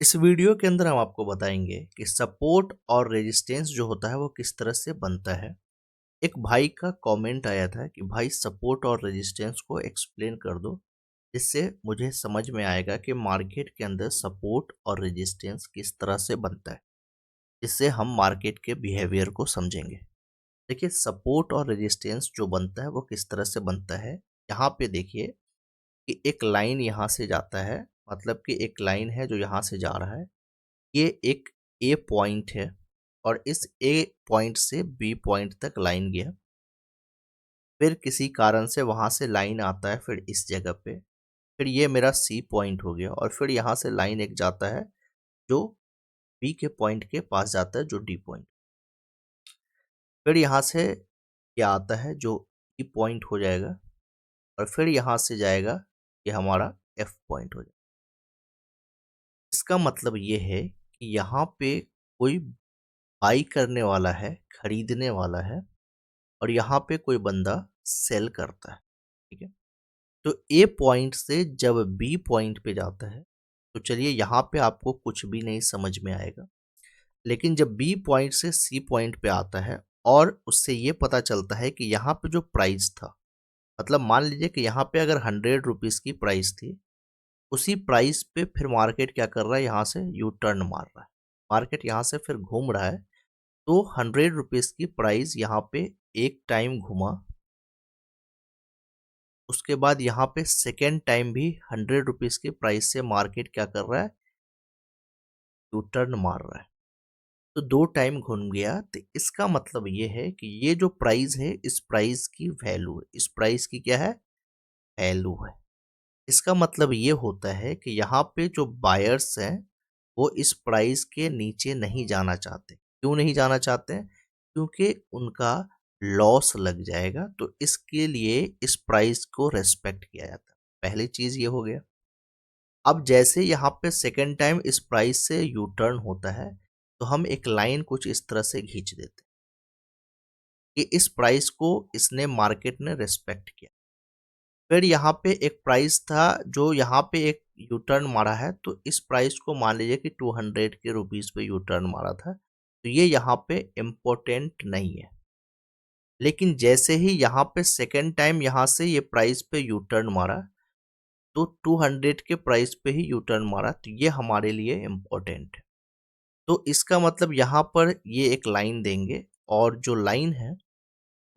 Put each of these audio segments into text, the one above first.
इस वीडियो के अंदर हम आपको बताएंगे कि सपोर्ट और रेजिस्टेंस जो होता है वो किस तरह से बनता है। एक भाई का कमेंट आया था कि भाई सपोर्ट और रेजिस्टेंस को एक्सप्लेन कर दो, जिससे मुझे समझ में आएगा कि मार्केट के अंदर सपोर्ट और रेजिस्टेंस किस तरह से बनता है, जिससे हम मार्केट के बिहेवियर को समझेंगे। देखिए, सपोर्ट और रेजिस्टेंस जो बनता है वो किस तरह से बनता है। यहाँ पे देखिए कि एक लाइन यहाँ से जाता है, मतलब कि एक लाइन है जो यहाँ से जा रहा है। ये एक ए पॉइंट है और इस ए पॉइंट से बी पॉइंट तक लाइन गया। फिर किसी कारण से वहां से लाइन आता है, फिर इस जगह पे, फिर ये मेरा सी पॉइंट हो गया और फिर यहाँ से लाइन एक जाता है जो बी के पॉइंट के पास जाता है, जो डी पॉइंट। फिर यहाँ से क्या आता है जो ई पॉइंट हो जाएगा और फिर यहाँ से जाएगा ये हमारा एफ पॉइंट हो जाएगा। इसका मतलब ये है कि यहाँ पे कोई बाई करने वाला है, खरीदने वाला है, और यहाँ पे कोई बंदा सेल करता है। ठीक है, तो ए पॉइंट से जब बी पॉइंट पे जाता है तो चलिए यहाँ पे आपको कुछ भी नहीं समझ में आएगा, लेकिन जब बी पॉइंट से सी पॉइंट पे आता है और उससे ये पता चलता है कि यहाँ पे जो प्राइस था, मतलब मान लीजिए कि यहाँ पे अगर 100 रुपीज़ की प्राइस थी, उसी प्राइस पे फिर मार्केट क्या कर रहा है, यहाँ से यू टर्न मार रहा है। मार्केट यहाँ से फिर घूम रहा है, तो 100 रुपीज़ की प्राइस यहाँ पे एक टाइम घुमा, उसके बाद यहाँ पे सेकेंड टाइम भी 100 रुपीज़ के प्राइस से मार्केट क्या कर रहा है, यू टर्न मार रहा है। तो दो टाइम घूम गया, तो इसका मतलब ये है कि ये जो प्राइस है, इस प्राइस की वैल्यू है, इस प्राइस की क्या है, वैल्यू है। इसका मतलब ये होता है कि यहाँ पे जो बायर्स हैं वो इस प्राइस के नीचे नहीं जाना चाहते। क्यों नहीं जाना चाहते हैं? क्योंकि उनका लॉस लग जाएगा, तो इसके लिए इस प्राइस को रेस्पेक्ट किया जाता है। पहली चीज ये हो गया। अब जैसे यहाँ पे सेकेंड टाइम इस प्राइस से यू टर्न होता है, तो हम एक लाइन कुछ इस तरह से खींच देते हैं कि इस प्राइस को इसने, मार्केट ने रेस्पेक्ट किया। फिर यहाँ पे एक प्राइस था जो यहाँ पे एक यू टर्न मारा है, तो इस प्राइस को मान लीजिए कि 200 के रुपीज़ पे यू टर्न मारा था, तो ये यहाँ पे इम्पोर्टेंट नहीं है। लेकिन जैसे ही यहाँ पे सेकेंड टाइम यहाँ से ये प्राइस पे यू टर्न मारा, तो 200 के प्राइस पे ही यू टर्न मारा, तो ये हमारे लिए इम्पोर्टेंट है। तो इसका मतलब यहाँ पर ये एक लाइन देंगे, और जो लाइन है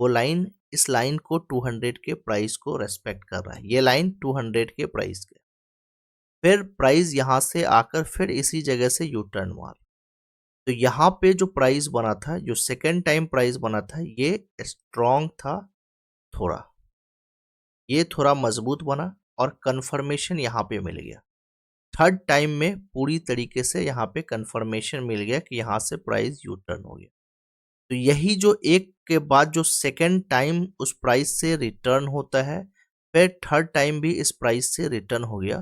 वो लाइन, इस लाइन को 200 के प्राइस को रेस्पेक्ट कर रहा है। ये लाइन 200 के प्राइस के, फिर प्राइस यहाँ से आकर फिर इसी जगह से यू टर्न मार। तो यहाँ पे जो प्राइस बना था, जो सेकेंड टाइम प्राइस बना था, ये स्ट्रॉन्ग था थोड़ा, ये थोड़ा मजबूत बना और कंफर्मेशन यहाँ पे मिल गया। थर्ड टाइम में पूरी तरीके से यहाँ पे कंफर्मेशन मिल गया कि यहाँ से प्राइस यू टर्न हो गया। तो यही जो एक के बाद जो सेकेंड टाइम उस प्राइस से रिटर्न होता है, फिर थर्ड टाइम भी इस प्राइस से रिटर्न हो गया,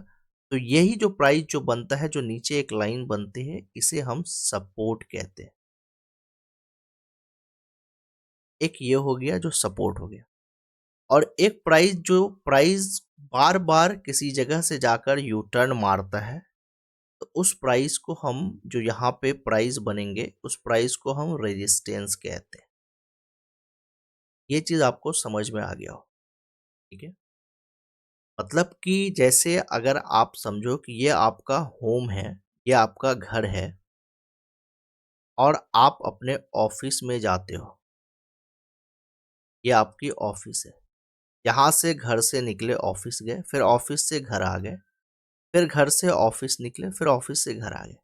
तो यही जो प्राइस जो बनता है, जो नीचे एक लाइन बनती है, इसे हम सपोर्ट कहते हैं। एक ये हो गया जो सपोर्ट हो गया। और एक प्राइस, जो प्राइस बार बार किसी जगह से जाकर यू टर्न मारता है, तो उस प्राइस को हम, जो यहाँ पे प्राइस बनेंगे, उस प्राइस को हम रेजिस्टेंस कहते हैं। ये चीज आपको समझ में आ गया हो। ठीक है, मतलब कि जैसे अगर आप समझो कि ये आपका होम है, ये आपका घर है, और आप अपने ऑफिस में जाते हो, ये आपकी ऑफिस है। यहाँ से घर से निकले, ऑफिस गए, फिर ऑफिस से घर आ गए, फिर घर से ऑफिस निकले, फिर ऑफिस से घर आ गए।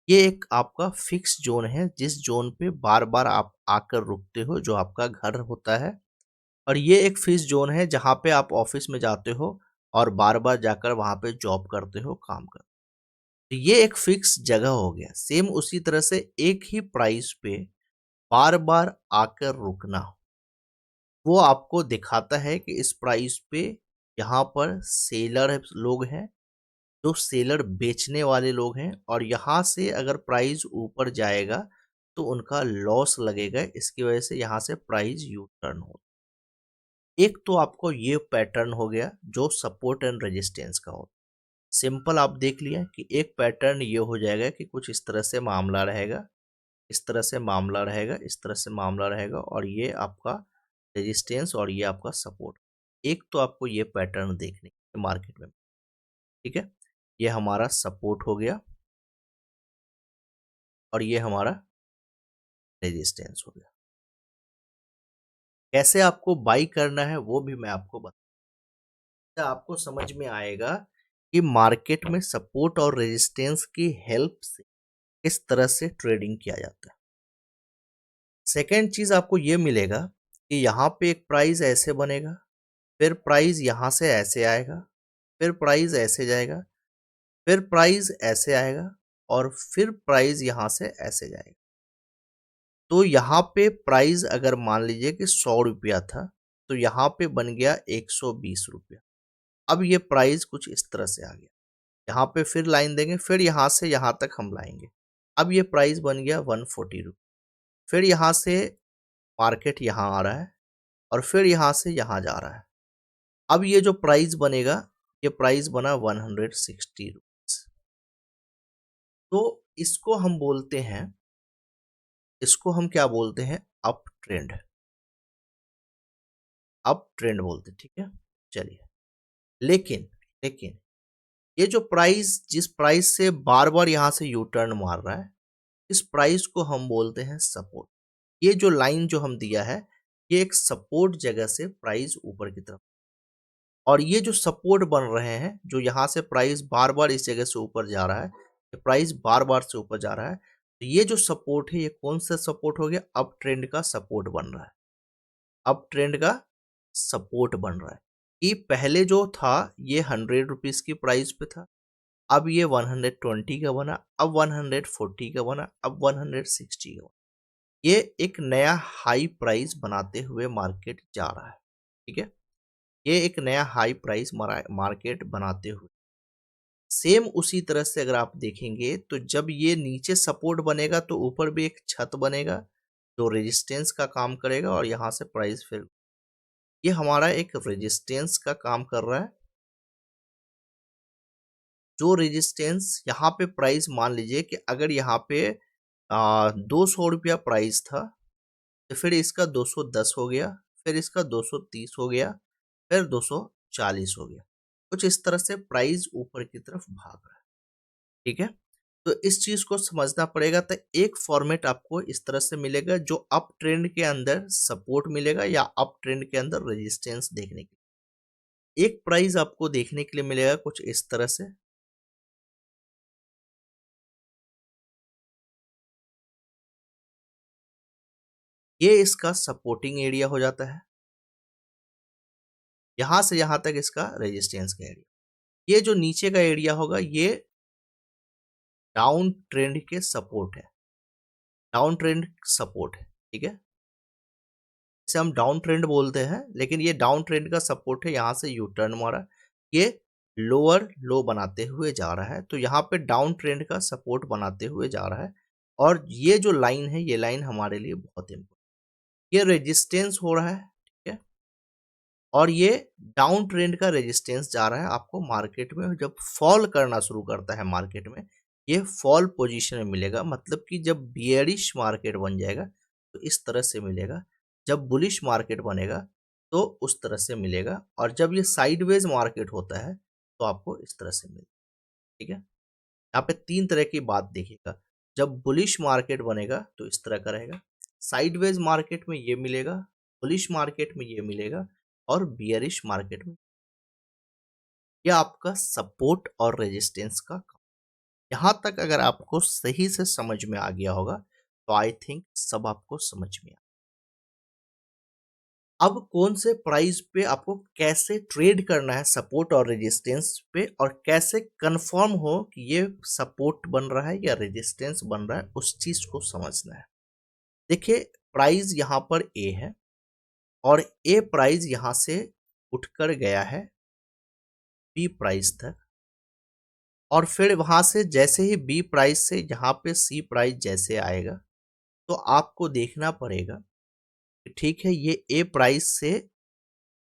ये एक आपका फिक्स जोन है, जिस जोन पे बार बार आप आकर रुकते हो, जो आपका घर होता है। और ये एक फिक्स जोन है जहाँ पे आप ऑफिस में जाते हो और बार बार जाकर वहाँ पे जॉब करते हो, काम करते हो। तो ये एक फिक्स जगह हो गया। सेम उसी तरह से एक ही प्राइस पे बार बार आकर रुकना, वो आपको दिखाता है कि इस प्राइस पे यहाँ पर सेलर लोग हैं, जो सेलर बेचने वाले लोग हैं, और यहाँ से अगर प्राइस ऊपर जाएगा तो उनका लॉस लगेगा। इसकी वजह से यहाँ से प्राइस यू टर्न हो। एक तो आपको ये पैटर्न हो गया जो सपोर्ट एंड रेजिस्टेंस का हो। सिंपल आप देख लिया कि एक पैटर्न ये हो जाएगा कि कुछ इस तरह से मामला रहेगा, इस तरह से मामला रहेगा, इस तरह से मामला रहेगा, और ये आपका रेजिस्टेंस और ये आपका सपोर्ट। एक तो आपको ये पैटर्न देखने मार्केट में, ठीक है। ये हमारा सपोर्ट हो गया और ये हमारा रेजिस्टेंस हो गया। कैसे आपको बाई करना है वो भी मैं आपको बता, आपको समझ में आएगा कि मार्केट में सपोर्ट और रेजिस्टेंस की हेल्प से किस तरह से ट्रेडिंग किया जाता है। सेकेंड चीज आपको ये मिलेगा कि यहाँ पे एक प्राइस ऐसे बनेगा, फिर प्राइस यहाँ से ऐसे आएगा, फिर प्राइस ऐसे जाएगा, फिर प्राइस ऐसे आएगा, और फिर प्राइस यहाँ से ऐसे जाएगा। तो यहाँ पे प्राइस अगर मान लीजिए कि 100 रुपया था, तो यहाँ पे बन गया 120 रुपया। अब ये प्राइस कुछ इस तरह से आ गया, यहाँ पे फिर लाइन देंगे, फिर यहाँ से यहाँ तक हम लाएंगे। अब ये प्राइस बन गया 140 रुपया। फिर यहाँ से मार्केट यहाँ आ रहा है और फिर यहाँ से यहाँ जा रहा है। अब ये जो प्राइस बनेगा, ये प्राइस बना 160 रुपीज। तो इसको हम बोलते हैं, इसको हम क्या बोलते हैं, अप ट्रेंड, अप ट्रेंड बोलते हैं, ठीक है। चलिए, लेकिन लेकिन ये जो प्राइस, जिस प्राइस से बार बार यहाँ से यू टर्न मार रहा है, इस प्राइस को हम बोलते हैं सपोर्ट। ये जो लाइन जो हम दिया है, ये एक सपोर्ट जगह से प्राइस ऊपर की तरफ, और ये जो सपोर्ट बन रहे हैं, जो यहाँ से प्राइस बार बार इस जगह से ऊपर जा रहा है, ये प्राइस बार बार से ऊपर जा रहा है, तो ये जो सपोर्ट है, ये कौन सा सपोर्ट हो गया, अप ट्रेंड का सपोर्ट बन रहा है। अप ट्रेंड का सपोर्ट बन रहा है कि पहले जो था ये 100 रुपीज की प्राइस पे था, अब ये 120 का बना, अब 140 का बना, अब 160 का बना। ये एक नया हाई प्राइस बनाते हुए मार्केट जा रहा है, ठीक है। ये एक नया हाई प्राइस मार्केट बनाते हुए, सेम उसी तरह से अगर आप देखेंगे तो जब ये नीचे सपोर्ट बनेगा तो ऊपर भी एक छत बनेगा जो रेजिस्टेंस का काम करेगा, और यहाँ से प्राइस फिर, ये हमारा एक रेजिस्टेंस का काम कर रहा है। जो रेजिस्टेंस यहाँ पे प्राइस, मान लीजिए कि अगर यहाँ पे 200 रुपया प्राइस था, तो फिर इसका 210 हो गया, फिर इसका 230 हो गया, फिर 240 हो गया। कुछ इस तरह से प्राइस ऊपर की तरफ भाग रहा है, ठीक है। तो इस चीज को समझना पड़ेगा। तो एक फॉर्मेट आपको इस तरह से मिलेगा, जो अप ट्रेंड के अंदर सपोर्ट मिलेगा या अप ट्रेंड के अंदर रेजिस्टेंस देखने के लिए। एक प्राइस आपको देखने के लिए मिलेगा कुछ इस तरह से, ये इसका सपोर्टिंग एरिया हो जाता है, यहां से यहां तक इसका रेजिस्टेंस का एरिया। ये जो नीचे का एरिया होगा, ये डाउन ट्रेंड के सपोर्ट है, डाउन ट्रेंड सपोर्ट है, ठीक है। इसे हम डाउन ट्रेंड बोलते हैं, लेकिन ये डाउन ट्रेंड का सपोर्ट है। यहाँ से यू टर्न मारा, ये लोअर लो बनाते हुए जा रहा है, तो यहाँ पे डाउन ट्रेंड का सपोर्ट बनाते हुए जा रहा है। और ये जो लाइन है, ये लाइन हमारे लिए बहुत इंपॉर्टेंट, ये रेजिस्टेंस हो रहा है, ठीक है। और ये डाउन ट्रेंड का रेजिस्टेंस जा रहा है। आपको मार्केट में जब फॉल करना शुरू करता है, मार्केट में ये फॉल पोजीशन में मिलेगा, मतलब कि जब बियरिश मार्केट बन जाएगा तो इस तरह से मिलेगा, जब बुलिश मार्केट बनेगा तो उस तरह से मिलेगा, और जब ये साइडवेज मार्केट होता है तो आपको इस तरह से मिलेगा, ठीक है। यहाँ पे तीन तरह की बात देखिएगा, जब बुलिश मार्केट बनेगा तो इस तरह का रहेगा, साइडवेज मार्केट में ये मिलेगा, बुलिश मार्केट में ये मिलेगा, और बियरिश मार्केट में ये आपका सपोर्ट और रेजिस्टेंस का। यहाँ तक अगर आपको सही से समझ में आ गया होगा तो आई थिंक सब आपको समझ में आ। अब कौन से प्राइस पे आपको कैसे ट्रेड करना है, सपोर्ट और रेजिस्टेंस पे, और कैसे कंफर्म हो कि ये सपोर्ट बन रहा है या रेजिस्टेंस बन रहा है, उस चीज को समझना है। देखिए, प्राइस यहाँ पर ए है, और ए प्राइस यहाँ से उठकर गया है बी प्राइस तक, और फिर वहां से जैसे ही बी प्राइस से यहाँ पे सी प्राइस जैसे आएगा, तो आपको देखना पड़ेगा कि ठीक है, ये ए प्राइस से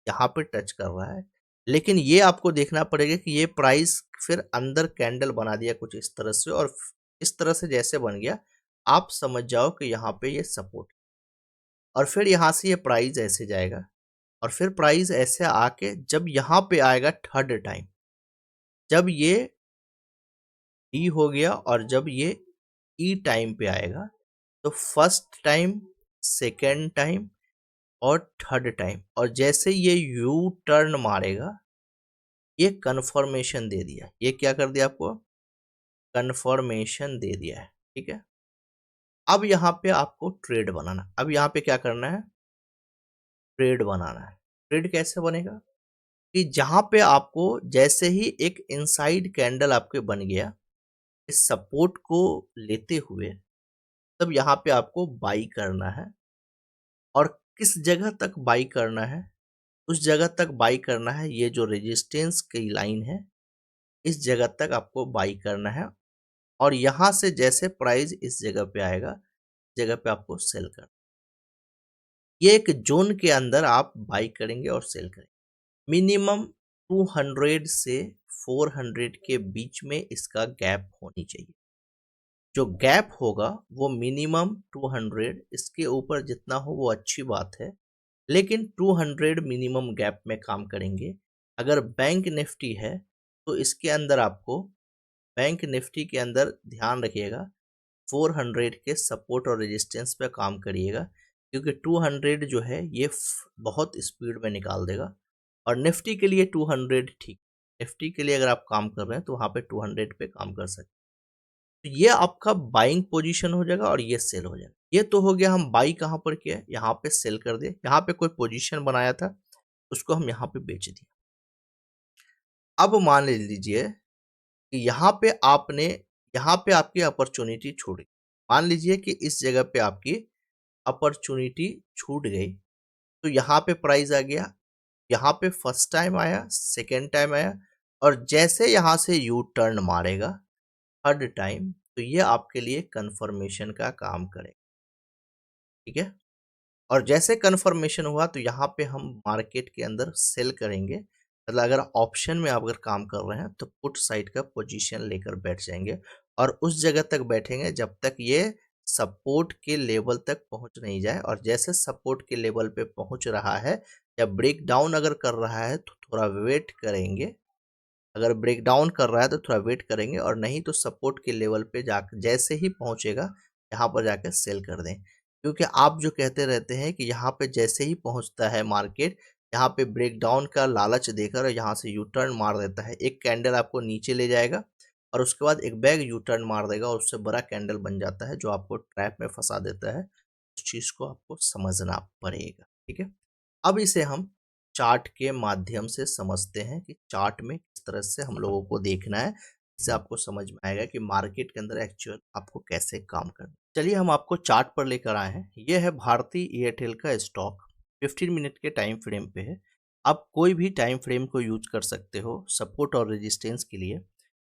यहाँ पे टच कर रहा है, लेकिन ये आपको देखना पड़ेगा कि ये प्राइस फिर अंदर कैंडल बना दिया कुछ इस तरह से, और इस तरह से जैसे बन गया आप समझ जाओ कि यहाँ पे ये सपोर्ट, और फिर यहाँ से ये प्राइस ऐसे जाएगा, और फिर प्राइस ऐसे आके जब यहाँ पे आएगा थर्ड टाइम, जब ये डी हो गया और जब ये ई टाइम पे आएगा, तो फर्स्ट टाइम, सेकेंड टाइम और थर्ड टाइम, और जैसे ये यू टर्न मारेगा, ये कन्फर्मेशन दे दिया, ये क्या कर दिया आपको, कन्फर्मेशन दे दिया है। ठीक है, अब यहाँ पे आपको ट्रेड बनाना, अब यहाँ पे क्या करना है, ट्रेड बनाना है। ट्रेड कैसे बनेगा कि जहाँ पे आपको जैसे ही एक इनसाइड कैंडल आपके बन गया इस सपोर्ट को लेते हुए, तब यहाँ पे आपको बाई करना है, और किस जगह तक बाई करना है, उस जगह तक बाई करना है, ये जो रेजिस्टेंस की लाइन है इस जगह तक आपको बाई करना है, और यहाँ से जैसे प्राइस इस जगह पे आएगा, जगह पे आपको सेल करना। ये एक जोन के अंदर आप बाई करेंगे और सेल करेंगे। मिनिमम 200 से 400 के बीच में इसका गैप होनी चाहिए। जो गैप होगा वो मिनिमम 200, इसके ऊपर जितना हो वो अच्छी बात है, लेकिन 200 मिनिमम गैप में काम करेंगे। अगर बैंक निफ्टी है तो इसके अंदर आपको, बैंक निफ्टी के अंदर ध्यान रखिएगा 400 के सपोर्ट और रेजिस्टेंस पे काम करिएगा, क्योंकि 200 जो है ये बहुत स्पीड में निकाल देगा, और निफ्टी के लिए 200 ठीक, निफ्टी के लिए अगर आप काम कर रहे हैं तो वहाँ पे 200 पे काम कर सकते हैं। तो ये आपका बाइंग पोजीशन हो जाएगा और ये सेल हो जाएगा। ये तो हो गया हम बाई कहाँ पर किया, यहाँ पे सेल कर दिए, यहाँ पे कोई पोजीशन बनाया था उसको हम यहाँ पे बेच दिए। अब मान लीजिए कि यहाँ पे आपने, यहाँ पे आपकी अपॉर्चुनिटी छूट गई, मान लीजिए कि इस जगह पे आपकी अपॉर्चुनिटी छूट गई, तो यहाँ पे प्राइस आ गया, यहाँ पे फर्स्ट टाइम आया, सेकेंड टाइम आया, और जैसे यहाँ से यू टर्न मारेगा थर्ड टाइम, तो ये आपके लिए कंफर्मेशन का काम करेगा। ठीक है, और जैसे कंफर्मेशन हुआ तो यहाँ पे हम मार्केट के अंदर सेल करेंगे, मतलब अगर ऑप्शन में आप अगर काम कर रहे हैं तो पुट साइड का पोजीशन लेकर बैठ जाएंगे, और उस जगह तक बैठेंगे जब तक ये सपोर्ट के लेवल तक पहुंच नहीं जाए, और जैसे सपोर्ट के लेवल पे पहुंच रहा है या ब्रेक डाउन अगर कर रहा है तो थोड़ा वेट करेंगे, अगर ब्रेक डाउन कर रहा है तो थोड़ा वेट करेंगे, और नहीं तो सपोर्ट के लेवल पे जाकर जैसे ही पहुंचेगा यहाँ पर जाकर सेल कर दें। क्योंकि आप जो कहते रहते हैं कि यहाँ पे जैसे ही पहुंचता है मार्केट, यहाँ पे ब्रेक डाउन का लालच देकर यहाँ से यू टर्न मार देता है, एक कैंडल आपको नीचे ले जाएगा और उसके बाद एक बैग यू टर्न मार देगा और उससे बड़ा कैंडल बन जाता है जो आपको ट्रैप में फंसा देता है। उस चीज़ को आपको समझना पड़ेगा। ठीक है, अब इसे हम चार्ट के माध्यम से समझते हैं कि चार्ट में किस तरह से हम लोगों को देखना है, इससे आपको समझ में आएगा कि मार्केट के अंदर एक्चुअल आपको कैसे काम करना है। चलिए हम आपको चार्ट पर लेकर आए हैं। यह है भारतीय एयरटेल का स्टॉक, 15 मिनट के टाइम फ्रेम पे है। आप कोई भी टाइम फ्रेम को यूज कर सकते हो सपोर्ट और रेजिस्टेंस के लिए।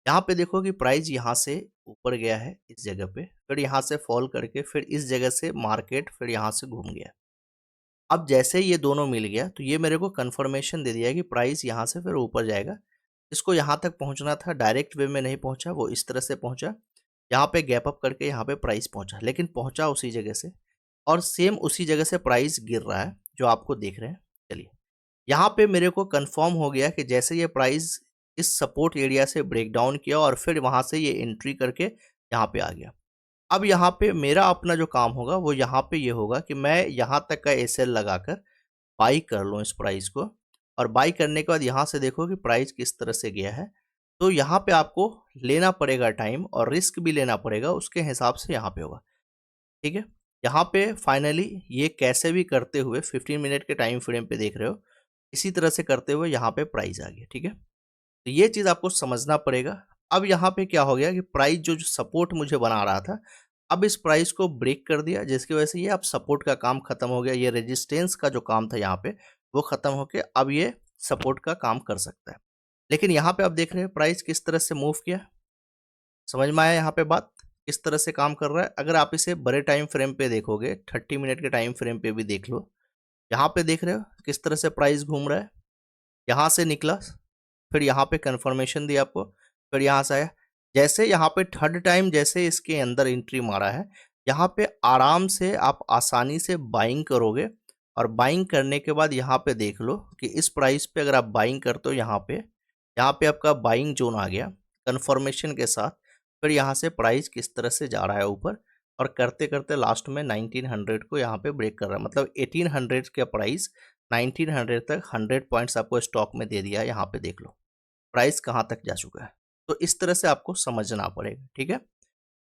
यहाँ पे देखो कि प्राइस यहाँ से ऊपर गया है इस जगह पे, फिर यहाँ से फॉल करके फिर इस जगह से मार्केट फिर यहाँ से घूम गया। अब जैसे ये दोनों मिल गया तो ये मेरे को कंफर्मेशन दे दिया कि प्राइस यहाँ से फिर ऊपर जाएगा। इसको यहाँ तक पहुँचना था, डायरेक्ट वे में नहीं पहुँचा, वो इस तरह से पहुँचा, यहाँ पे गैप अप करके यहाँ पे प्राइस पहुँचा, लेकिन पहुँचा उसी जगह से, और सेम उसी जगह से प्राइस गिर रहा है जो आपको देख रहे हैं। चलिए यहाँ पे मेरे को कंफर्म हो गया कि जैसे ये प्राइस इस सपोर्ट एरिया से ब्रेक डाउन किया और फिर वहाँ से ये एंट्री करके यहाँ पे आ गया। अब यहाँ पे मेरा अपना जो काम होगा वो यहाँ पे ये होगा कि मैं यहाँ तक का एसएल लगाकर बाई कर लूँ इस प्राइस को, और बाई करने के बाद यहाँ से देखो कि प्राइस किस तरह से गया है। तो यहाँ पे आपको लेना पड़ेगा टाइम और रिस्क भी लेना पड़ेगा, उसके हिसाब से यहाँ पे होगा। ठीक है, यहाँ पे फाइनली ये कैसे भी करते हुए 15 मिनट के टाइम फ्रेम पे देख रहे हो, इसी तरह से करते हुए यहाँ पे प्राइस आ गया। ठीक है, तो ये चीज़ आपको समझना पड़ेगा। अब यहाँ पे क्या हो गया कि प्राइस जो सपोर्ट मुझे बना रहा था, अब इस प्राइस को ब्रेक कर दिया, जिसकी वजह से ये अब सपोर्ट का काम खत्म हो गया, ये रेजिस्टेंस का जो काम था यहाँ पे वो खत्म होके अब ये सपोर्ट का काम कर सकता है। लेकिन यहाँ पे आप देख रहे हैं प्राइस किस तरह से मूव किया, समझ में आया यहाँ पे बात किस तरह से काम कर रहा है। अगर आप इसे बड़े टाइम फ्रेम पे देखोगे, 30 मिनट के टाइम फ्रेम पे भी देख लो, यहाँ पे देख रहे हो किस तरह से प्राइस घूम रहा है। यहाँ से निकला, फिर यहाँ पे कंफर्मेशन दिया आपको, फिर यहाँ से आया। जैसे यहाँ पे थर्ड टाइम जैसे इसके अंदर एंट्री मारा है, यहाँ पे आराम से आप आसानी से बाइंग करोगे। और बाइंग करने के बाद यहाँ पे देख लो कि इस प्राइस पे अगर आप बाइंग करते हो, यहाँ पे आपका बाइंग जोन आ गया कंफर्मेशन के साथ। फिर यहाँ से प्राइस किस तरह से जा रहा है ऊपर, और करते करते लास्ट में 1900 को यहाँ पे ब्रेक कर रहा है। मतलब 1800 का प्राइस 1900 तक 100 पॉइंट्स आपको स्टॉक में दे दिया है। यहाँ पे देख लो प्राइस कहाँ तक जा चुका है। तो इस तरह से आपको समझना पड़ेगा, ठीक है।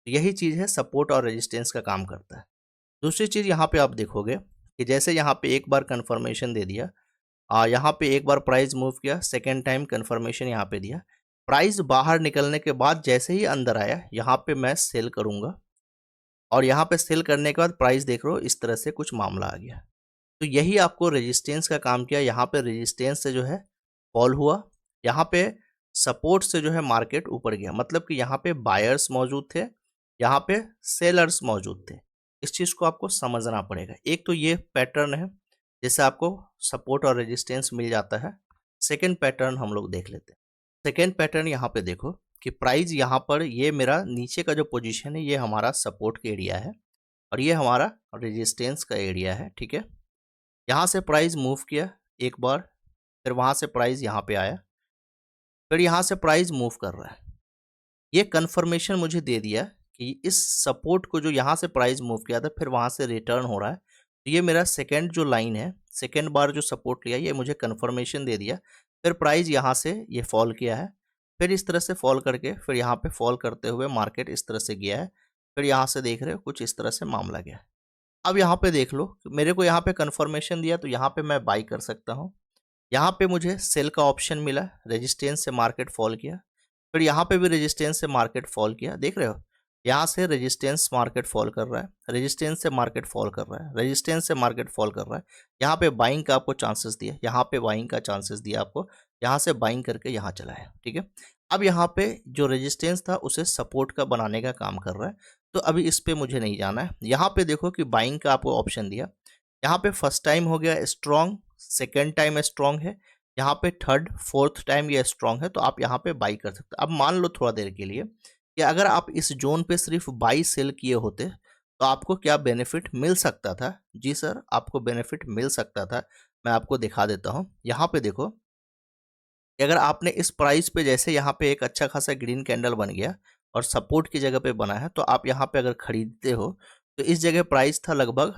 यही चीज़ है, सपोर्ट और रेजिस्टेंस का काम करता है। दूसरी चीज़ यहाँ पे आप देखोगे कि जैसे यहाँ पे एक बार कंफर्मेशन दे दिया, यहाँ पे एक बार प्राइस मूव किया, सेकेंड टाइम कंफर्मेशन यहाँ पे दिया, प्राइस बाहर निकलने के बाद जैसे ही अंदर आया, यहाँ पे मैं सेल करूँगा। और यहाँ पे सेल करने के बाद प्राइस देख रहे हो इस तरह से कुछ मामला आ गया। तो यही आपको रेजिस्टेंस का काम किया। यहाँ पे रेजिस्टेंस से जो है फॉल हुआ, यहाँ पे सपोर्ट से जो है मार्केट ऊपर गया। मतलब कि यहाँ पे बायर्स मौजूद थे, यहाँ पे सेलर्स मौजूद थे। इस चीज़ को आपको समझना पड़ेगा। एक तो ये पैटर्न है जैसे आपको सपोर्ट और रेजिस्टेंस मिल जाता है। सेकेंड पैटर्न हम लोग देख लेते हैं। सेकेंड पैटर्न यहाँ पे देखो कि प्राइस यहाँ पर, ये मेरा नीचे का जो पोजीशन है ये हमारा सपोर्ट का एरिया है और ये हमारा रेजिस्टेंस का एरिया है, ठीक है। यहाँ से प्राइस मूव किया एक बार, फिर वहाँ से प्राइस यहाँ पे आया, फिर यहाँ से प्राइस मूव कर रहा है। ये कन्फर्मेशन मुझे दे दिया कि इस सपोर्ट को जो यहाँ से प्राइस मूव किया था फिर वहाँ से रिटर्न हो रहा है। तो ये मेरा सेकेंड जो लाइन है, सेकेंड बार जो सपोर्ट लिया, ये मुझे कन्फर्मेशन दे दिया। फिर प्राइस यहाँ से ये फॉल किया है, फिर इस तरह से फॉल करके फिर यहाँ पे फॉल करते हुए मार्केट इस तरह से गया है। फिर यहाँ से देख रहे हो कुछ इस तरह से मामला गया है। अब यहाँ पे देख लो, मेरे को यहाँ पे कन्फर्मेशन दिया तो यहाँ पे मैं बाई कर सकता हूँ। यहाँ पे मुझे सेल का ऑप्शन मिला, रेजिस्टेंस से मार्केट फॉल किया, फिर यहाँ पे भी रेजिस्टेंस से मार्केट फॉल किया। देख रहे हो यहाँ से रेजिस्टेंस मार्केट फॉल कर रहा है, रेजिस्टेंस से मार्केट फॉल कर रहा है, रेजिस्टेंस से मार्केट फॉल कर रहा है। यहाँ पे बाइंग का आपको चांसेस दिया, यहाँ पे बाइंग का चांसेस दिया आपको, यहाँ से बाइंग करके यहाँ चला है, ठीक है। अब यहाँ पे जो रेजिस्टेंस था उसे सपोर्ट का बनाने का काम कर रहा है। तो अभी इस पे मुझे नहीं जाना है। यहाँ पे देखो कि बाइंग का आपको ऑप्शन दिया, यहाँ पे फर्स्ट टाइम हो गया स्ट्रॉन्ग, सेकेंड टाइम स्ट्रॉन्ग है, यहाँ पे थर्ड फोर्थ टाइम ये स्ट्रॉन्ग है। तो आप यहाँ पे बाई कर सकते हो। अब मान लो थोड़ा देर के लिए कि अगर आप इस जोन पे सिर्फ बाई सेल किए होते तो आपको क्या बेनिफिट मिल सकता था। जी सर, आपको बेनिफिट मिल सकता था। मैं आपको दिखा देता हूँ। यहाँ पे देखो कि अगर आपने इस प्राइस पे, जैसे यहाँ पे एक अच्छा खासा ग्रीन कैंडल बन गया और सपोर्ट की जगह पे बना है, तो आप यहाँ पे अगर खरीदते हो तो इस जगह प्राइस था लगभग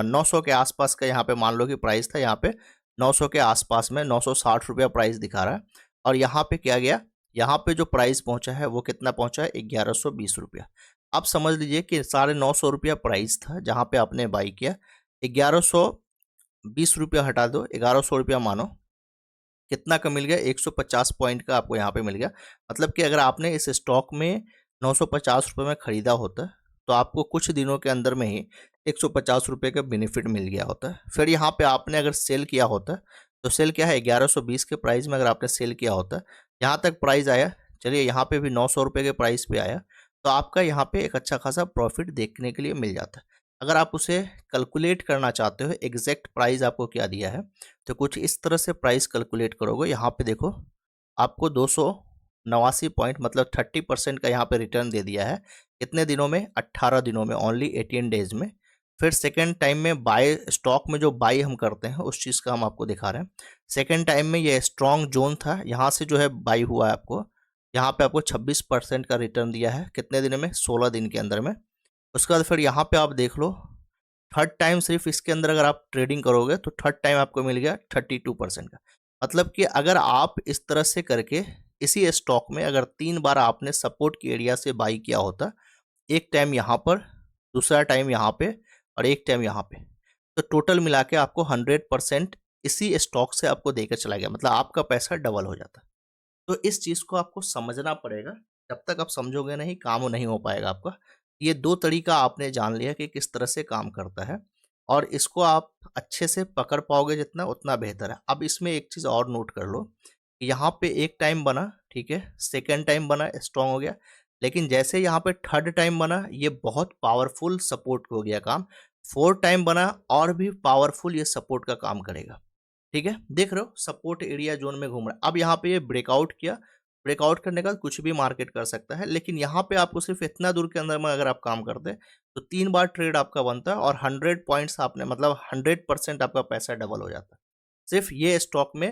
900 के आसपास का। यहाँ पे मान लो कि प्राइस था यहाँ पे 900 के आसपास में, 960 रुपया प्राइस दिखा रहा है। और यहाँ पे क्या गया, यहाँ पे जो प्राइस पहुँचा है वो कितना पहुँचा है, 1120 रुपया। आप समझ लीजिए कि 950 रुपया प्राइस था जहाँ पे आपने बाई किया। 1120 रुपया हटा दो, 1100 रुपया मानो, कितना का मिल गया, 150 पॉइंट का आपको यहाँ पे मिल गया। मतलब कि अगर आपने इस स्टॉक में 950 रुपये में ख़रीदा होता तो आपको कुछ दिनों के अंदर में ही 150 रुपये का बेनिफिट मिल गया होता। फिर यहाँ पे आपने अगर सेल किया होता तो सेल क्या है, 1120 के प्राइस में अगर आपने सेल किया होता, यहाँ तक प्राइस आया, चलिए यहाँ पे भी 900 रुपये के प्राइस पे आया, तो आपका यहाँ पे एक अच्छा खासा प्रॉफिट देखने के लिए मिल जाता। अगर आप उसे कैलकुलेट करना चाहते हो एग्जैक्ट प्राइस आपको क्या दिया है, तो कुछ इस तरह से प्राइस कैलकुलेट करोगे। यहाँ पे देखो आपको 289 पॉइंट, मतलब 30% का यहाँ पे रिटर्न दे दिया है। कितने दिनों में, 18 दिनों में, ओनली 18 डेज में। फिर सेकेंड टाइम में बाय, स्टॉक में जो बाई हम करते हैं उस चीज़ का हम आपको दिखा रहे हैं। सेकेंड टाइम में ये स्ट्रॉन्ग जोन था, यहाँ से जो है बाई हुआ है आपको, यहाँ पे आपको 26% का रिटर्न दिया है। कितने दिन में, 16 दिन के अंदर में। उसके बाद फिर यहाँ पे आप देख लो, थर्ड टाइम सिर्फ इसके अंदर अगर आप ट्रेडिंग करोगे तो थर्ड टाइम आपको मिल गया 32% का। मतलब कि अगर आप इस तरह से करके इसी स्टॉक में अगर 3 बार आपने सपोर्ट की एरिया से बाई किया होता, एक टाइम यहाँ पर, दूसरा टाइम यहाँ पे और एक टाइम यहाँ पे, तो टोटल मिला के आपको 100% इसी स्टॉक से आपको देकर चला गया। मतलब आपका पैसा डबल हो जाता। तो इस चीज़ को आपको समझना पड़ेगा। जब तक आप समझोगे नहीं, काम नहीं हो पाएगा आपका। ये 2 तरीका आपने जान लिया कि किस तरह से काम करता है और इसको आप अच्छे से पकड़ पाओगे जितना, उतना बेहतर है। अब इसमें एक चीज़ और नोट कर लो कि यहाँ पे एक टाइम बना, ठीक है, सेकेंड टाइम बना, स्ट्रॉन्ग हो गया, लेकिन जैसे यहाँ पे थर्ड टाइम बना, ये बहुत पावरफुल सपोर्ट हो गया काम। फोर्थ टाइम बना और भी पावरफुल ये सपोर्ट का काम करेगा। ठीक है, देख रहे हो सपोर्ट एरिया जोन में घूम रहा है। अब यहाँ पे ये ब्रेकआउट किया, ब्रेकआउट करने के बाद कुछ भी मार्केट कर सकता है, लेकिन यहाँ पे आपको सिर्फ इतना दूर के अंदर में अगर आप काम करते हैं तो 3 बार ट्रेड आपका बनता है और 100 पॉइंट्स आपने मतलब 100% आपका पैसा डबल हो जाता है। सिर्फ ये स्टॉक में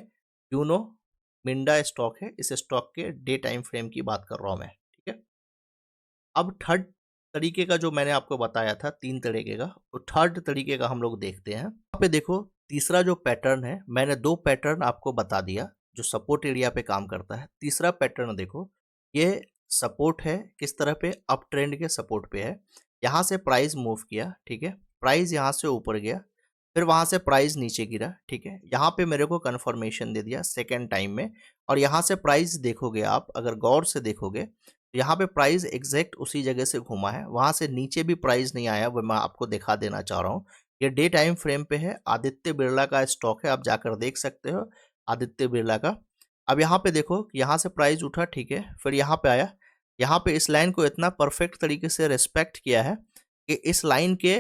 यूनो मिंडा स्टॉक है, इस स्टॉक के डे टाइम फ्रेम की बात कर रहा हूँ मैं, ठीक है। अब थर्ड तरीके का जो मैंने आपको बताया था 3 तरीके का, तो थर्ड तरीके का हम लोग देखते हैं। यहाँ पे देखो तीसरा जो पैटर्न है, मैंने 2 पैटर्न आपको बता दिया जो सपोर्ट एरिया पे काम करता है। तीसरा पैटर्न देखो, ये सपोर्ट है किस तरह पे, अप ट्रेंड के सपोर्ट पे है। यहाँ से प्राइस मूव किया, ठीक है, प्राइस यहाँ से ऊपर गया, फिर वहाँ से प्राइस नीचे गिरा, ठीक है, यहाँ पे मेरे को कन्फर्मेशन दे दिया सेकेंड टाइम में, और यहाँ से प्राइस देखोगे आप अगर गौर से देखोगे, यहाँ पे प्राइस एग्जैक्ट उसी जगह से घुमा है, वहां से नीचे भी प्राइस नहीं आया, वो मैं आपको दिखा देना चाह रहा हूँ। ये डे टाइम फ्रेम पे है, आदित्य बिरला का स्टॉक है, आप जाकर देख सकते हो आदित्य बिरला का। अब यहाँ पे देखो कि यहाँ से प्राइस उठा, ठीक है, फिर यहाँ पे आया, यहाँ पे इस लाइन को इतना परफेक्ट तरीके से रिस्पेक्ट किया है कि इस लाइन के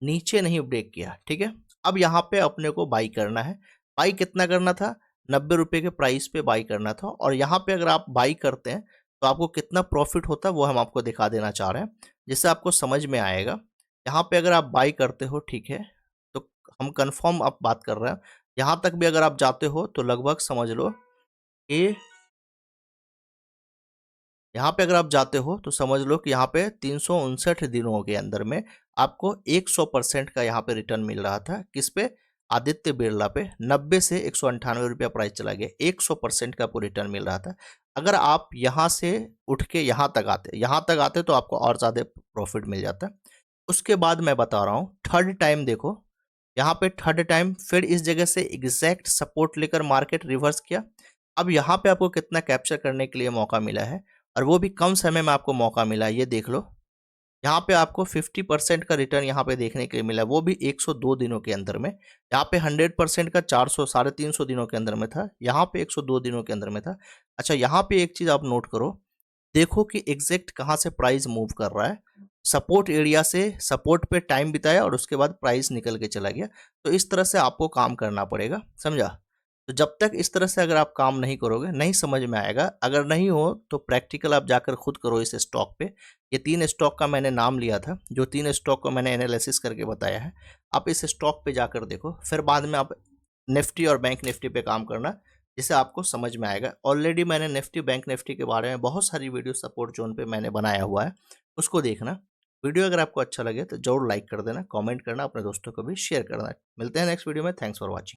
नीचे नहीं ब्रेक किया, ठीक है। अब यहाँ पे अपने को बाई करना है, बाई कितना करना था, 90 रुपये के प्राइस पे बाई करना था, और यहाँ पे अगर आप बाई करते हैं तो आपको कितना प्रॉफिट होता है वो हम आपको दिखा देना चाह रहे हैं, जिससे आपको समझ में आएगा। यहाँ पे अगर आप बाई करते हो, ठीक है, तो हम कंफर्म अब बात कर रहे हैं, यहाँ तक भी अगर आप जाते हो तो लगभग समझ लो कि यहाँ पे अगर आप जाते हो तो समझ लो कि यहाँ पे 359 दिनों के अंदर में आपको 100% का यहाँ पे रिटर्न मिल रहा था। किस पे, आदित्य बिरला पे। 90 से 198 रुपया प्राइस चला गया, 100% का आपको रिटर्न मिल रहा था। अगर आप यहाँ से उठ के यहाँ तक आते तो आपको और ज़्यादा प्रॉफिट मिल जाता। उसके बाद मैं बता रहा हूँ थर्ड टाइम देखो, यहाँ पे थर्ड टाइम फिर इस जगह से एग्जैक्ट सपोर्ट लेकर मार्केट रिवर्स किया। अब यहाँ पे आपको कितना कैप्चर करने के लिए मौका मिला है, और वो भी कम समय में आपको मौका मिला है, ये देख लो। यहाँ पे आपको 50% का रिटर्न यहाँ पे देखने के लिए मिला, वो भी 102 दिनों के अंदर में। यहाँ पे 100% का 400 350 दिनों के अंदर में था, यहाँ पे 102 दिनों के अंदर में था। अच्छा, यहाँ पे एक चीज़ आप नोट करो, देखो कि एग्जैक्ट कहाँ से प्राइस मूव कर रहा है। सपोर्ट एरिया से सपोर्ट पे टाइम बिताया और उसके बाद प्राइस निकल के चला गया। तो इस तरह से आपको काम करना पड़ेगा, समझा। तो जब तक इस तरह से अगर आप काम नहीं करोगे नहीं समझ में आएगा। अगर नहीं हो तो प्रैक्टिकल आप जाकर खुद करो इस स्टॉक पे। ये 3 स्टॉक का मैंने नाम लिया था, जो 3 स्टॉक को मैंने एनालिसिस करके बताया है। आप इस स्टॉक पे जाकर देखो, फिर बाद में आप निफ्टी और बैंक निफ्टी पे काम करना, जिससे आपको समझ में आएगा। ऑलरेडी मैंने निफ्टी बैंक निफ्टी के बारे में बहुत सारी वीडियो सपोर्ट जोन पे मैंने बनाया हुआ है, उसको देखना। वीडियो अगर आपको अच्छा लगे तो जरूर लाइक कर देना, कमेंट करना, अपने दोस्तों को भी शेयर करना। मिलते हैं नेक्स्ट वीडियो में। Thanks for watching.